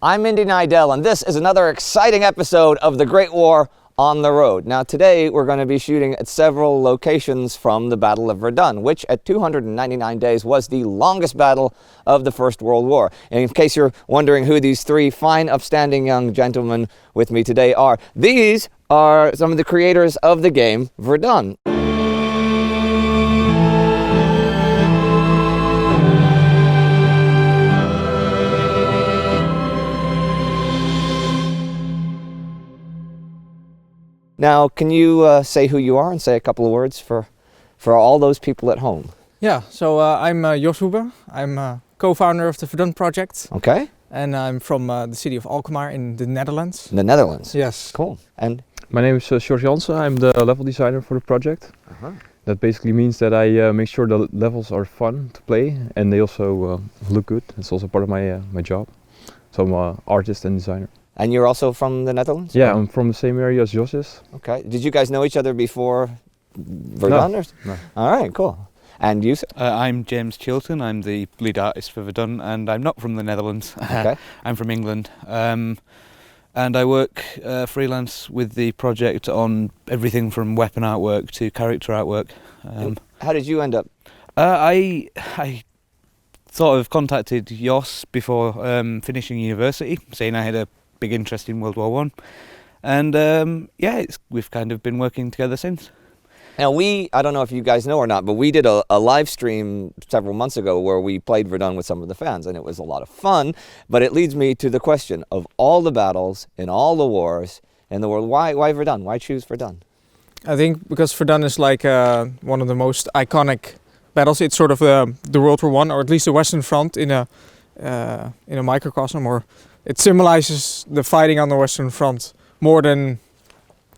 I'm Indy Nidell, and this is another exciting episode of The Great War on the Road. Now today we're going to be shooting at several locations from the Battle of Verdun, which at 299 days was the longest battle of the First World War. And in case you're wondering who these three fine, upstanding young gentlemen with me today are, these are some of the creators of the game Verdun. Now, can you say who you are and say a couple of words for all those people at home? Yeah, so I'm Jos Huber. I'm co-founder of the Verdun project. Okay. And I'm from the city of Alkmaar in the Netherlands. The Netherlands? Yes. Cool. And my name is Sjors Jansen. I'm the level designer for the project. That basically means that I make sure the levels are fun to play and they also look good. It's also part of my job. So I'm an artist and designer. And you're also from the Netherlands? Yeah, I'm from the same area as Jos is. Okay. Did you guys know each other before Verdun? No. All right, cool. And you? I'm James Chilton. I'm the lead artist for Verdun, and I'm not from the Netherlands. Okay. I'm from England. And I work freelance with the project on everything from weapon artwork to character artwork. How did you end up? I sort of contacted Jos before finishing university, saying I had a big interest in World War One, and we've kind of been working together since. Now I don't know if you guys know or not, but we did a live stream several months ago where we played Verdun with some of the fans, and it was a lot of fun. But it leads me to the question of all the battles in all the wars in the world, why Verdun? Why choose Verdun? I think because Verdun is like one of the most iconic battles. It's sort of the World War One, or at least the Western Front in a microcosm, or it symbolizes the fighting on the Western Front more than,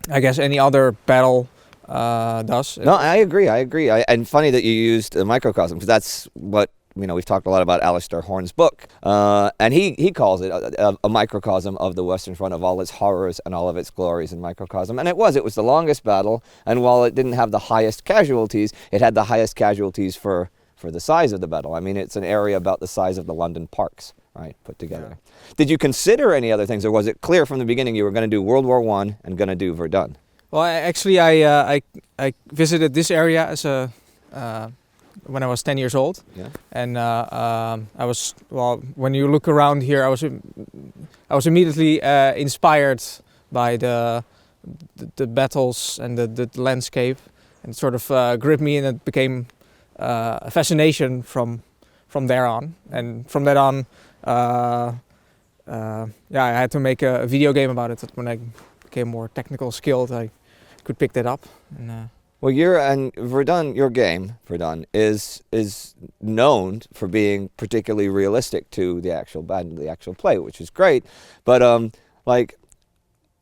I guess, any other battle does. No, I agree. And funny that you used a microcosm, because that's what, we've talked a lot about Alistair Horn's book, and he calls it a microcosm of the Western Front, of all its horrors and all of its glories in microcosm. And it was the longest battle, and while it didn't have the highest casualties, it had the highest casualties for the size of the battle. I mean, it's an area about the size of the London parks, right, put together. Yeah. Did you consider any other things, or was it clear from the beginning you were going to do World War I and going to do Verdun? Well, I visited this area as when I was 10 years old. Yeah. And when you look around here, I was immediately inspired by the battles and the landscape, and sort of gripped me, and it became a fascination from there on. And from that on, I had to make a video game about it. When I became more technical skilled, I could pick that up. And, well, your game Verdun is known for being particularly realistic to the actual battle, the actual play, which is great. But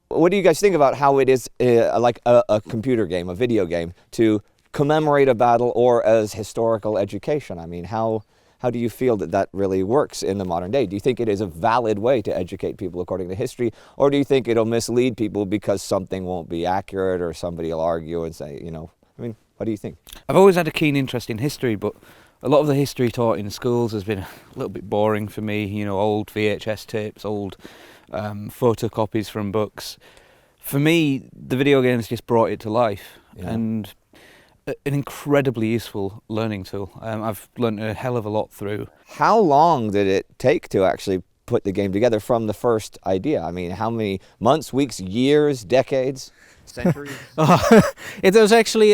what do you guys think about how it is like a computer game, a video game, to commemorate a battle or as historical education? I mean, how do you feel that really works in the modern day? Do you think it is a valid way to educate people according to history, or do you think it'll mislead people because something won't be accurate, or somebody will argue and say, what do you think? I've always had a keen interest in history, but a lot of the history taught in schools has been a little bit boring for me. Old VHS tapes, old photocopies from books. For me, the video games just brought it to life, and an incredibly useful learning tool. I've learned a hell of a lot through. How long did it take to actually put the game together from the first idea? I mean, how many months, weeks, years, decades, centuries? It was actually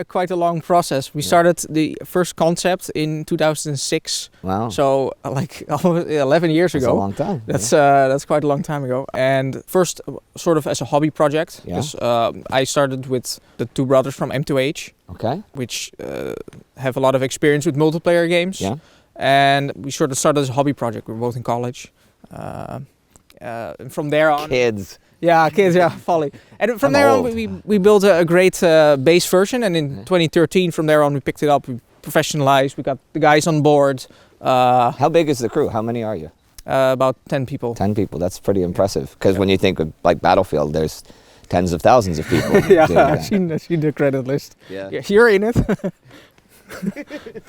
quite a long process. We started the first concept in 2006. Wow. So like almost 11 years ago. That's a long time. That's quite a long time ago. And first sort of as a hobby project. Yeah. Because I started with the two brothers from M2H. Okay. Which have a lot of experience with multiplayer games. Yeah. And we sort of started as a hobby project. We were both in college. And from there on... Kids, folly. And from there on, we built a great base version. And in 2013, from there on, we picked it up. We professionalized. We got the guys on board. How big is the crew? How many are you? About 10 people. 10 people. That's pretty impressive. Because when you think of like Battlefield, there's tens of thousands of people. I've seen the credit list. Yeah. You're in it.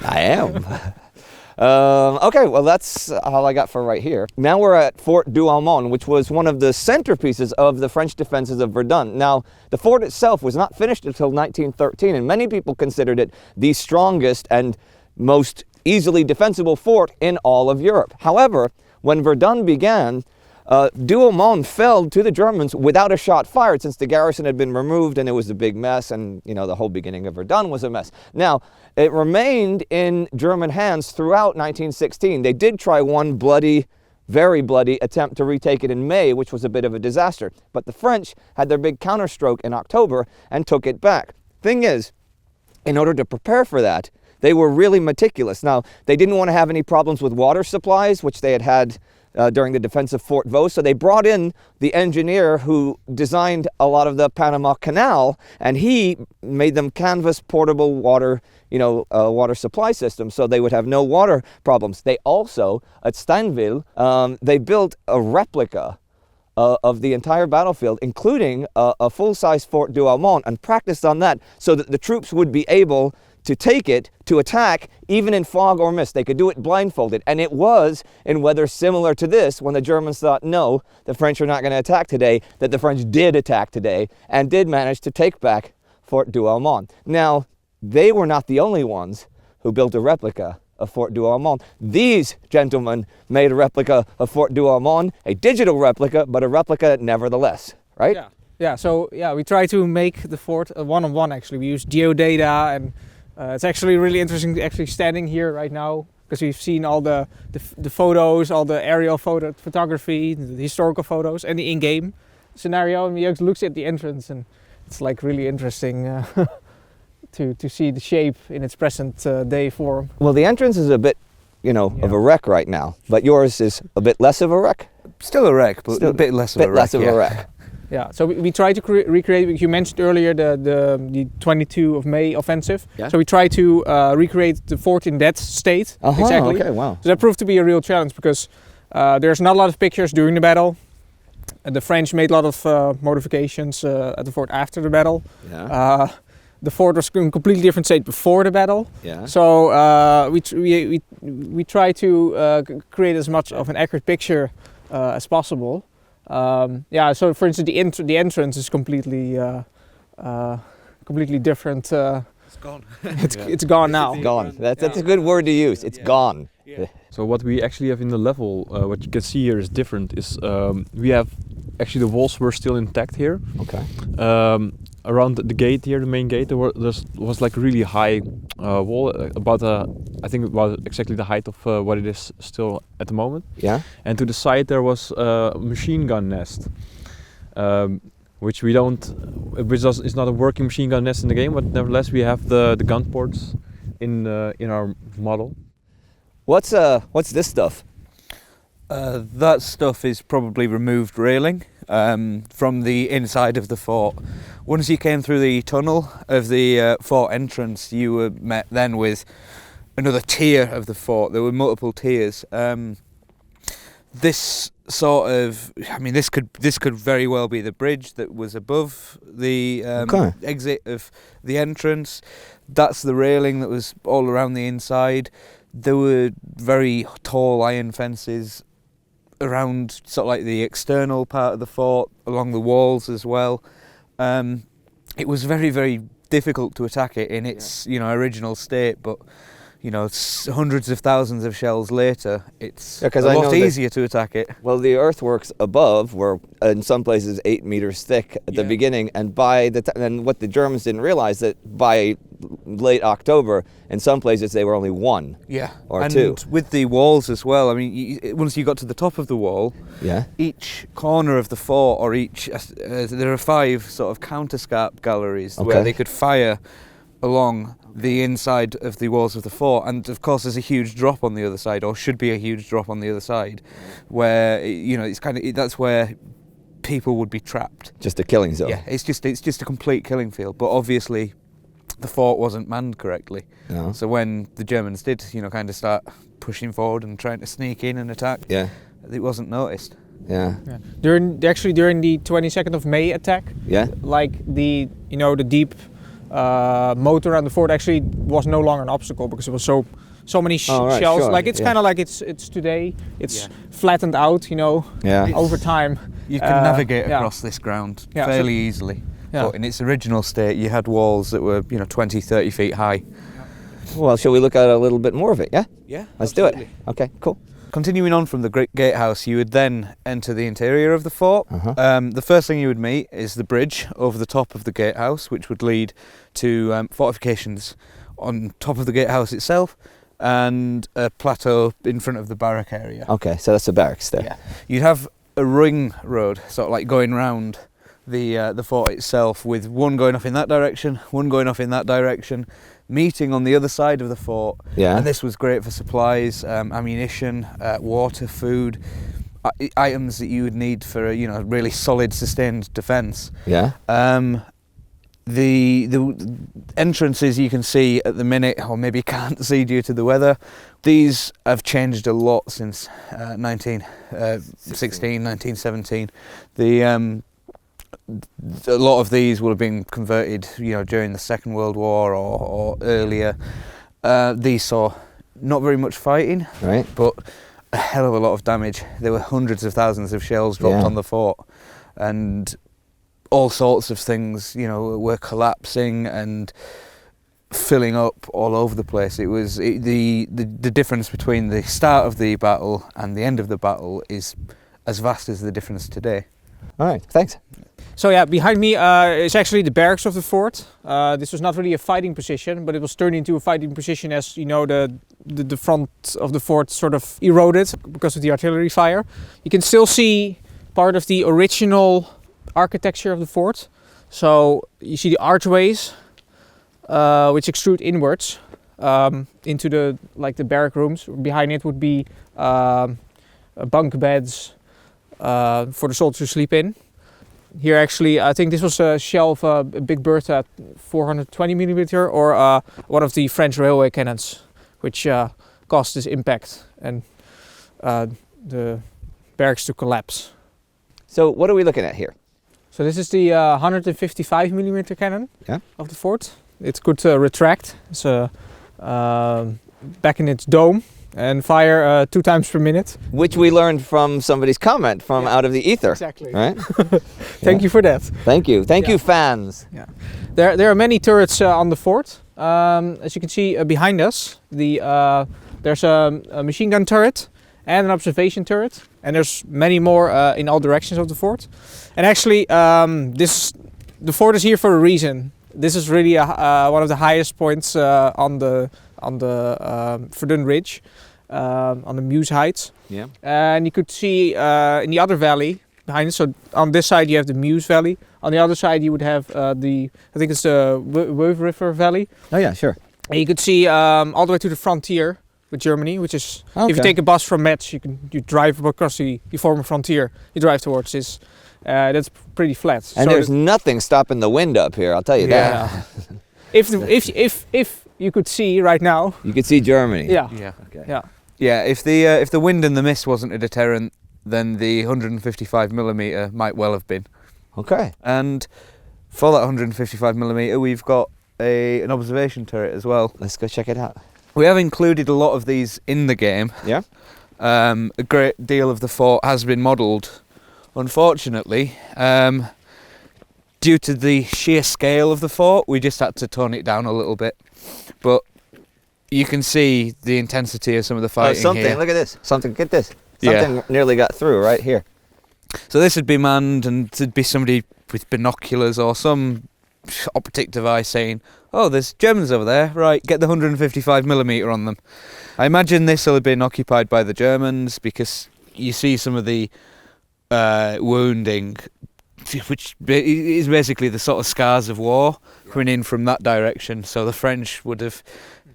I am. Okay, well that's all I got for right here. Now we're at Fort Douaumont, which was one of the centerpieces of the French defenses of Verdun. Now, the fort itself was not finished until 1913, and many people considered it the strongest and most easily defensible fort in all of Europe. However, when Verdun began, Douaumont fell to the Germans without a shot fired, since the garrison had been removed and it was a big mess, and the whole beginning of Verdun was a mess. Now, it remained in German hands throughout 1916. They did try one bloody, very bloody attempt to retake it in May, which was a bit of a disaster. But the French had their big counterstroke in October and took it back. Thing is, in order to prepare for that, they were really meticulous. Now, they didn't want to have any problems with water supplies, which they had during the defense of Fort Vaux. So they brought in the engineer who designed a lot of the Panama Canal, and he made them canvas portable water, water supply systems, so they would have no water problems. They also, at Steinville, they built a replica of the entire battlefield, including a full-size Fort Douaumont, and practiced on that so that the troops would be able to take it, to attack, even in fog or mist. They could do it blindfolded. And it was in weather similar to this, when the Germans thought, no, the French are not going to attack today, that the French did attack today and did manage to take back Fort Douaumont. Now, they were not the only ones who built a replica of Fort Douaumont. These gentlemen made a replica of Fort Douaumont, a digital replica, but a replica nevertheless, right? Yeah. Yeah, so we try to make the fort a one-on-one actually. We use geodata, and it's actually really interesting actually standing here right now, because we've seen all the photos, all the aerial photography, the historical photos, and the in-game scenario. And we just look at the entrance, and it's like really interesting to see the shape in its present day form. Well, the entrance is a bit, of a wreck right now, but yours is a bit less of a wreck? Still a wreck, but a bit less of a wreck. Less of a wreck. Yeah, so we try to recreate. You mentioned earlier the 22 of May offensive. Yeah. So we try to recreate the fort in that state. Exactly. Okay, wow. So that proved to be a real challenge, because there's not a lot of pictures during the battle. The French made a lot of modifications at the fort after the battle. Yeah. The fort was in a completely different state before the battle. Yeah. So we try to create as much of an accurate picture as possible. So for instance, the entrance is completely different. It's gone. It's gone now. Gone. That's a good word to use. It's gone. Yeah. So what we actually have in the level, what you can see here is different, is we have actually the walls were still intact here. Okay. Around the gate here, the main gate, there was like a really high wall, I think about exactly the height of what it is still at the moment. Yeah. And to the side there was a machine gun nest, which is not a working machine gun nest in the game, but nevertheless we have the gun ports in our model. What's this stuff? That stuff is probably removed railing from the inside of the fort. Once you came through the tunnel of the fort entrance, you were met then with another tier of the fort. There were multiple tiers. This could very well be the bridge that was above the exit of the entrance. That's the railing that was all around the inside. There were very tall iron fences around sort of like the external part of the fort, along the walls as well. It was very, very difficult to attack it in its original state, but it's hundreds of thousands of shells later, it's a lot easier to attack it. Well, the earthworks above were in some places 8 meters thick at the beginning, and and what the Germans didn't realize, that by late October, in some places they were only 1 or 2. And with the walls as well, I mean, once you got to the top of the wall, each corner of the fort, or there are 5 sort of counterscarp galleries where they could fire along the inside of the walls of the fort, and of course there's a huge drop on the other side, or should be a huge drop on the other side, where that's where people would be trapped. Just a killing zone. Yeah, it's just a complete killing field. But obviously, the fort wasn't manned correctly. No. So when the Germans did, kind of start pushing forward and trying to sneak in and attack, it wasn't noticed. Yeah. During the 22nd of May attack, like the deep moat around the fort actually was no longer an obstacle, because it was so so many Oh, right, shells. sure, Like it's yeah. kind of like it's today. It's Yeah. flattened out, you know, Yeah. over time. You can navigate yeah. across this ground Yeah, so- fairly easily. Yeah. But in its original state, you had walls that were, 20, 30 feet high. Well, shall we look at a little bit more of it? Yeah. Yeah, Let's do it. Okay. Cool. Continuing on from the Great Gatehouse, you would then enter the interior of the fort. Uh-huh. The first thing you would meet is the bridge over the top of the gatehouse, which would lead to fortifications on top of the gatehouse itself, and a plateau in front of the barrack area. Okay. So that's the barracks there. Yeah. You'd have a ring road, sort of like going round the fort itself, with one going off in that direction, one going off in that direction, meeting on the other side of the fort. Yeah. And this was great for supplies, ammunition, water, food, items that you would need for a really solid, sustained defence. Yeah. The entrances you can see at the minute, or maybe can't see due to the weather, these have changed a lot since 1916, 1917. A lot of these would have been converted, during the Second World War or earlier. These saw not very much fighting, Right. but a hell of a lot of damage. There were hundreds of thousands of shells dropped Yeah. on the fort, and all sorts of things, were collapsing and filling up all over the place. It was the difference between the start of the battle and the end of the battle is as vast as the difference today. All right. Thanks. So yeah, behind me is actually the barracks of the fort. This was not really a fighting position, but it was turned into a fighting position as the front of the fort sort of eroded because of the artillery fire. You can still see part of the original architecture of the fort. So you see the archways, which extrude inwards into the barrack rooms. Behind it would be bunk beds for the soldiers to sleep in. Here actually, I think this was a shell of a Big Bertha 420mm or one of the French railway cannons, which caused this impact and the barracks to collapse. So what are we looking at here? So this is the 155mm cannon Yeah. of the fort. It could retract. It's back in its dome and fire 2 times per minute. Which we learned from somebody's comment from out of the ether. Exactly. Right. Thank you for that. Thank you. Thank Yeah. you, fans. Yeah. There are many turrets on the fort. As you can see behind us, there's a machine gun turret and an observation turret, and there's many more in all directions of the fort. And actually, the fort is here for a reason. This is really one of the highest points on the Verdun Ridge, on the Meuse Heights. Yeah. And you could see in the other valley behind it. So on this side you have the Meuse Valley. On the other side you would have I think it's the Weuve River Valley. Oh yeah, sure. And you could see all the way to the frontier with Germany, which is if you Okay. take a bus from Metz, you drive across the former frontier. You drive towards this. That's pretty flat. And So there's nothing stopping the wind up here. I'll tell you that. Yeah. if you could see right now. You can see Germany. Yeah. Yeah. Okay. Yeah. Yeah, if the wind and the mist wasn't a deterrent, then the 155mm might well have been. Okay. And for that 155mm, we've got an observation turret as well. Let's go check it out. We have included a lot of these in the game. Yeah. A great deal of the fort has been modelled. Unfortunately, due to the sheer scale of the fort, we just had to tone it down a little bit. But you can see the intensity of some of the Oh, fighting something. here. Look at this. Something. Get this. Yeah. Something nearly got through right here. So this would be manned, and there'd be somebody with binoculars or some optic device saying, "Oh, there's Germans over there. Right, get the 155mm on them." I imagine this will have been occupied by the Germans, because you see some of the wounding, which is basically the sort of scars of war coming in from that direction. So the French would have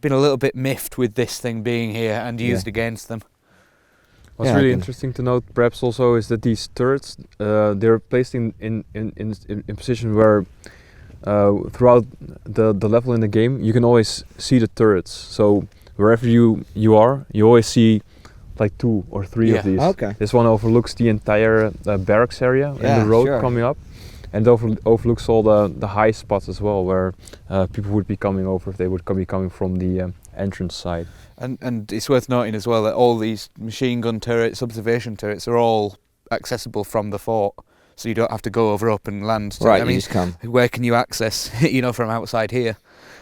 been a little bit miffed with this thing being here and used against them. What's Yeah, really I can- interesting to note, perhaps also, is that these turrets they're placed in position where throughout the level in the game you can always see the turrets. So wherever you are, you always see like 2 or 3 Yeah. of these. Okay. This one overlooks the entire barracks area and Yeah, the road sure. coming up, and overlooks all the high spots as well, where people would be coming over if they would be coming from the entrance side. And it's worth noting as well that all these machine gun turrets, observation turrets, are all accessible from the fort, so you don't have to go up and land. Right, I you mean, just come. where can you access? From outside here.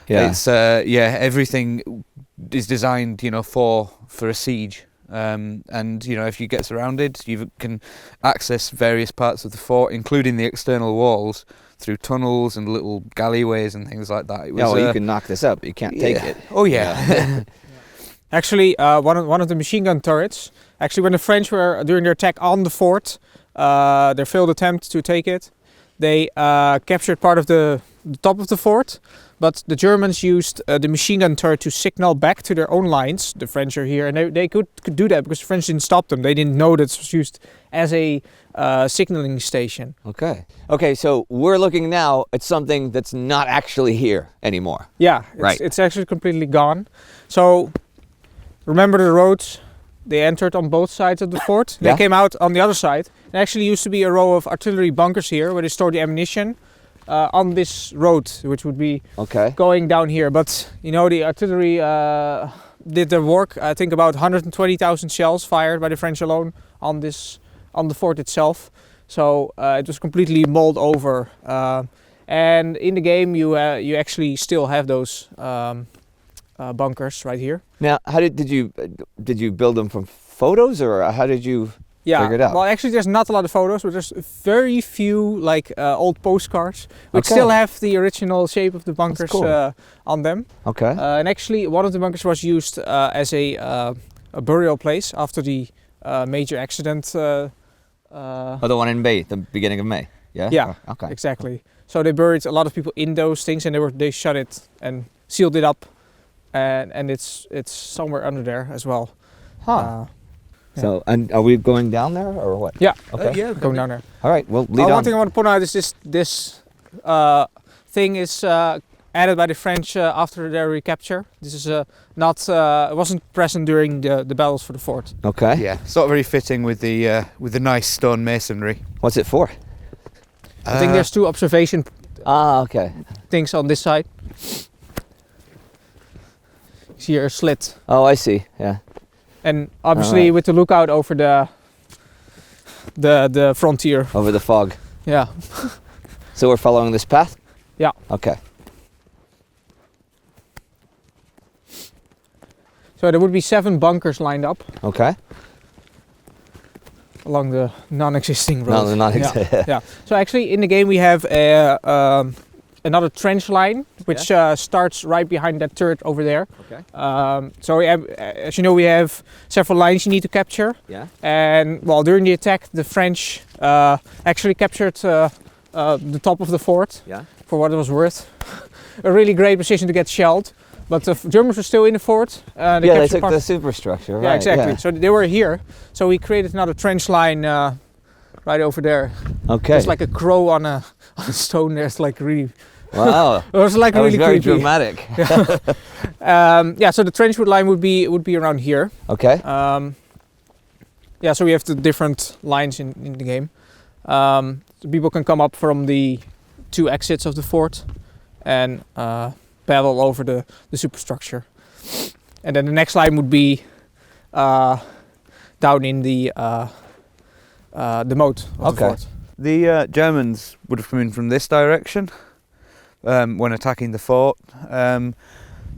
Yeah. It's everything is designed, for a siege. And if you get surrounded, you can access various parts of the fort, including the external walls, through tunnels and little galleyways and things like that. It was, you can knock this up, but you can't take it. Oh yeah. Actually, one of the machine gun turrets. Actually, when the French were doing their attack on the fort, their failed attempt to take it, they captured part of the top of the fort. But the Germans used the machine gun turret to signal back to their own lines. The French are here, and they could do that because the French didn't stop them. They didn't know that it was used as a signaling station. Okay. Okay, so we're looking now at something that's not actually here anymore. Yeah, Right. It's actually completely gone. So remember the roads? They entered on both sides of the fort. Yeah. They came out on the other side. There actually used to be a row of artillery bunkers here where they stored the ammunition on this road, which would be Okay. going down here. But the artillery did their work. I think about 120,000 shells fired by the French alone on the fort itself. So it was completely mauled over. And in the game, you actually still have those bunkers right here. Now, how did you build them from photos, or how did you figure it out? Well, actually, there's not a lot of photos, but there's very few old postcards, which Okay. still have the original shape of the bunkers cool. on them. Okay. And actually, one of the bunkers was used as a burial place after the major accident. The one in May, the beginning of May. Yeah. Yeah, Oh, okay. exactly. So they buried a lot of people in those things, and they shut it and sealed it up, and it's somewhere under there as well. Huh. So, and are we going down there or what? Yeah. Okay. Going down there. All right. Well, lead on. One thing I want to point out is this thing is added by the French after their recapture. This is not it wasn't present during the battles for the fort. Okay. Yeah, it's not very fitting with the nice stone masonry. What's it for? I think there's two observation Okay. things on this side. You see here a slit, Oh, I see. Yeah. and obviously Alright. with the lookout over the frontier. Over the fog. Yeah. So we're following this path? Yeah. Okay. So there would be 7 bunkers lined up Okay. along the non-existing road. No, they're not Yeah. Yeah. So actually in the game we have another trench line which starts right behind that turret over there. Okay. So we have, as you know, we have several lines you need to capture. Yeah. And well, during the attack, the French actually captured the top of the fort. Yeah. For what it was worth. A really great position to get shelled. But the Germans were still in the fort. They captured took part- the superstructure. Yeah, Right. exactly. Yeah. So they were here. So we created another trench line right over there. Okay. It's like a crow on a stone. There's like really. Wow. It was like That was really very creepy. dramatic. So the trench line would be around here. Okay. So we have the different lines in the game. So people can come up from the 2 exits of the fort and paddle over the superstructure. And then the next line would be down in the moat of the Okay. fort. The Germans would have come in from this direction when attacking the fort.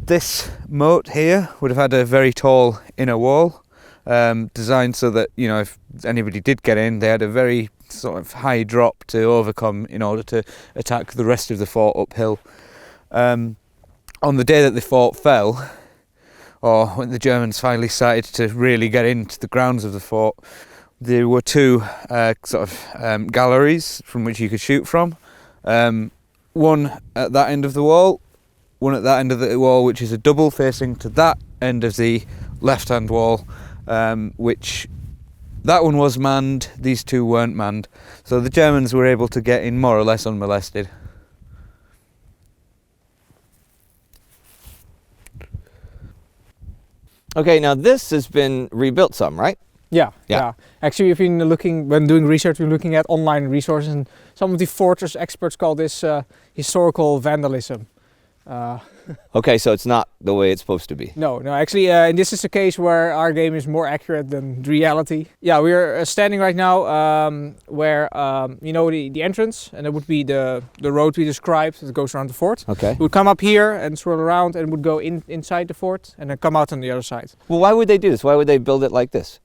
This moat here would have had a very tall inner wall, designed so that if anybody did get in, they had a very sort of high drop to overcome in order to attack the rest of the fort uphill. On the day that the fort fell, or when the Germans finally started to really get into the grounds of the fort, there were 2 galleries from which you could shoot from. One at that end of the wall, one at that end of the wall, which is a double facing to that end of the left-hand wall, which that one was manned, these 2 weren't manned. So the Germans were able to get in more or less unmolested. Okay. Now this has been rebuilt some, right? Yeah, Yeah. yeah. Actually, we've been when doing research, we're looking at online resources, and some of the fortress experts call this historical vandalism. Okay, so it's not the way it's supposed to be. No, actually, and this is a case where our game is more accurate than reality. Yeah, we are standing right now where, you know, the entrance, and it would be the road we described that goes around the fort. Okay. It would come up here and swirl around and would go inside the fort and then come out on the other side. Well, why would they do this? Why would they build it like this?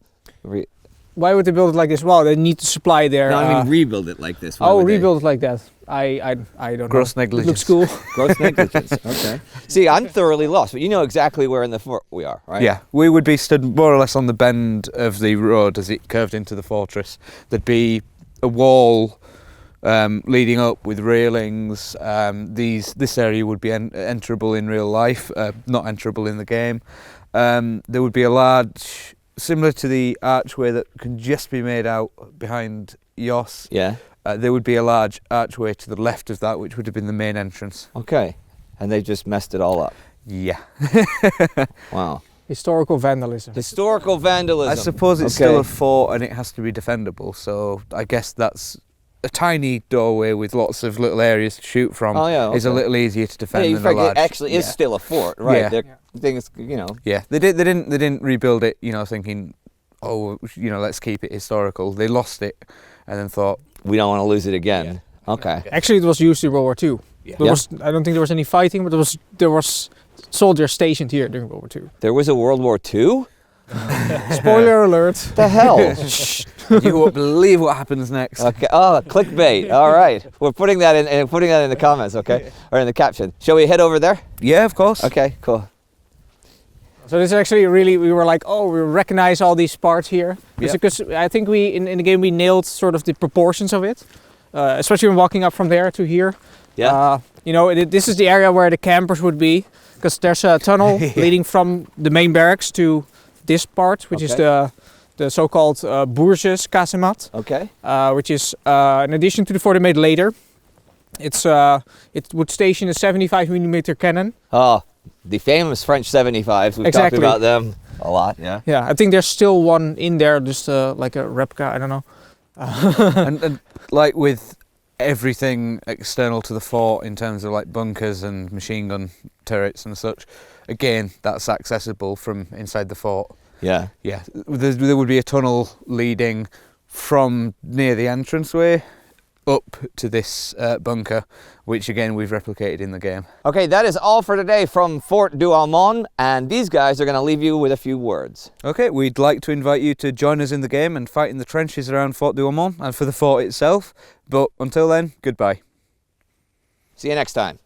Why would they build it like this? Well, they need to supply their... No, I mean rebuild it like this. Why Oh, would they? rebuild it like that. I don't know. Gross It negligence. looks cool. Gross negligence. Okay. See, I'm thoroughly lost, but you know exactly where in the fort we are, right? Yeah, we would be stood more or less on the bend of the road as it curved into the fortress. There'd be a wall leading up with railings. This area would be enterable in real life, not enterable in the game. There would be a large, similar to the archway that can just be made out behind Jos. Yeah. There would be a large archway to the left of that, which would have been the main entrance. Okay. And they just messed it all up. Yeah. Wow. Historical vandalism. Historical vandalism. I suppose it's still a fort and it has to be defendable, so I guess that's a tiny doorway with lots of little areas to shoot from. Oh, yeah, is a okay. little easier to defend Yeah, you than a forget large. it actually is still a fort, right? Yeah. The thing is, you know. Yeah, they didn't rebuild it, you know, thinking, oh, you know, let's keep it historical. They lost it and then thought, We don't want to lose it again. Okay. Actually, it was used in World War II. Yeah. There was, I don't think there was any fighting, but there was soldiers stationed here during World War II. There was a World War II? Spoiler alert. The hell? you won't believe what happens next. Okay. Oh, clickbait. All right. We're putting that in the comments, okay? Or in the caption. Shall we head over there? Yeah, of course. Okay, cool. So this is actually really, we were like, oh, we recognize all these parts here. Yeah. Because I think in the game we nailed sort of the proportions of it. Especially when walking up from there to here. Yeah. You know, this is the area where the campers would be. Because there's a tunnel leading from the main barracks to this part, which is the so-called Bourges Casemat. Okay. Which is in addition to the fort they made later. It would station a 75mm cannon. Oh, the famous French 75s. We've Exactly. talked about them a lot, yeah. Yeah, I think there's still one in there, just like a replica, I don't know. and like with everything external to the fort in terms of like bunkers and machine gun turrets and such, again, that's accessible from inside the fort. Yeah. Yeah, there would be a tunnel leading from near the entranceway up to this bunker, which again we've replicated in the game. Okay, that is all for today from Fort Douaumont, and these guys are going to leave you with a few words. Okay, we'd like to invite you to join us in the game and fight in the trenches around Fort Douaumont and for the fort itself, but until then, goodbye. See you next time.